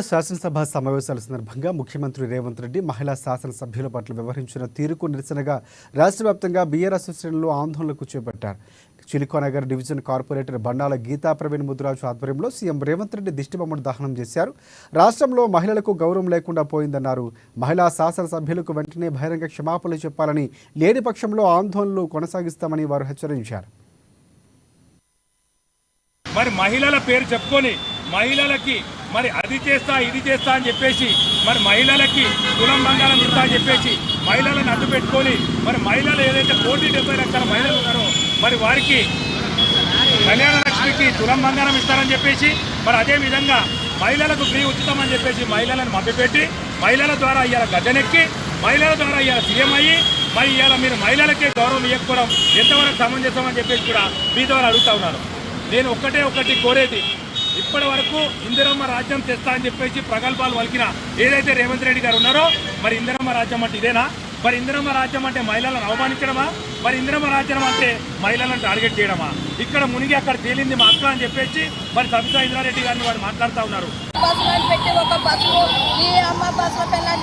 శాసనసభ సమావేశాల సందర్భంగా ముఖ్యమంత్రి రేవంత్ రెడ్డి మహిళా శాసనసభ్యుల పట్ల వ్యవహరించిన తీరుకు నిరసనగా రాష్ట్ర వ్యాప్తంగా బీఆర్ఎస్ శ్రేణులు ఆందోళనకు చేపట్టారు. చిలుకనగర్ డివిజన్ కార్పొరేటర్ బండాల గీతా ప్రవీణ్ ముద్రాజు ఆధ్వర్యంలో సీఎం రేవంత్ రెడ్డి దిష్టిబొమ్మను దహనం చేశారు. రాష్ట్రంలో మహిళలకు గౌరవం లేకుండా పోయిందన్నారు. మహిళా శాసనసభ్యులకు వెంటనే బహిరంగ క్షమాపణలు చెప్పాలని, లేని పక్షంలో ఆందోళనలు కొనసాగిస్తామని వారు హెచ్చరించారు. మరి మహిళల పేరు చెప్పుకొని మహిళలకి మరి అది చేస్తా ఇది చేస్తా అని చెప్పేసి మరి మహిళలకి కులం బంగారం ఇస్తా అని చెప్పేసి మహిళలను అడ్డు పెట్టుకొని మరి మహిళలు ఏదైతే 1,70,00,000 మహిళలు ఉన్నారో మరి వారికి కళ్యాణ లక్ష్మికి తులం బంగారం ఇస్తారని చెప్పేసి మరి అదేవిధంగా మహిళలకు ఫ్రీ ఉచితం అని చెప్పేసి మహిళలను మభ్యపెట్టి మహిళల ద్వారా ఇవాళ గద్దెనెక్కి మహిళల ద్వారా ఇవాళ సీఎం అయ్యి మరి ఇవాళ మీరు మహిళలకే గౌరవం ఇవ్వకపోవడం ఎంతవరకు సమంజసం అని చెప్పేసి కూడా మీ ద్వారా అడుగుతా ఉన్నారు. నేను ఒకటి కోరేది, ఇప్పటి వరకు ఇందిరమ్మ రాజ్యం తెస్తా అని చెప్పేసి ప్రగల్భాలు వలికిన ఏదైతే రేవంత్ రెడ్డి గారు ఉన్నారో మరి ఇందిరమ్మ రాజ్యం అంటే ఇదేనా? మరి ఇందిరమ్మ రాజ్యం అంటే మహిళలను అవమానించడమా? మరి ఇందిరమ్మ రాజ్యం అంటే మహిళలను టార్గెట్ చేయడమా? ఇక్కడ మునిగి అక్కడ తేలింది మా అక్క అని చెప్పేసి మరి సబితా ఇంద్రారెడ్డి గారిని వారు మాట్లాడుతూ ఉన్నారు. పెట్టి ఒక బస్సు ఈ అమ్మ బస్సులో పిల్లలు